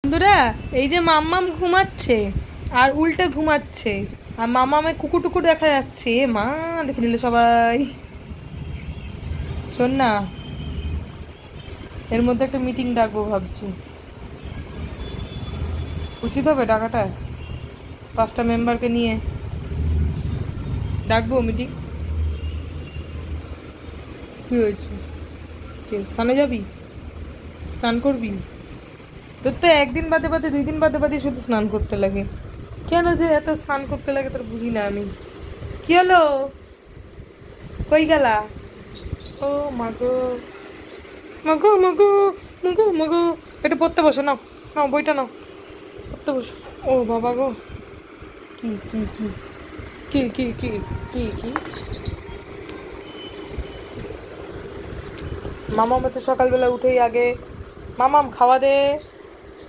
বন্ধুরা, এই যে মাম্মাম ঘুমাচ্ছে আর উল্টে ঘুমাচ্ছে, আর মামামে কুকুর টুকুর দেখা যাচ্ছে। এ মা, দেখে নিল সবাই। শোন না, এর মধ্যে একটা মিটিং ডাকবো ভাবছি। উচিত হবে ডাকাটা? 5টা মেম্বারকে নিয়ে ডাকবো মিটিং। কি হয়েছে? কে স্নানে যাবি? স্নান করবি? তোর তো একদিন বাদে বাদে 2 দিন বাদে বাদে শুধু স্নান করতে লাগে। কেন যে এত স্নান করতে লাগে তোর বুঝি না আমি। কি হলো? কই গেলা? ও মাগো, মাগো মাগো, মাগো মাগো। এটা পড়তে বসো, নাও নাও বইটা নাও, পড়তে বসো। ও বাবা গো, কি কি কি কি কি কি কি কি মামাম তো সকালবেলা উঠেই আগে, মামাম খাওয়া দে,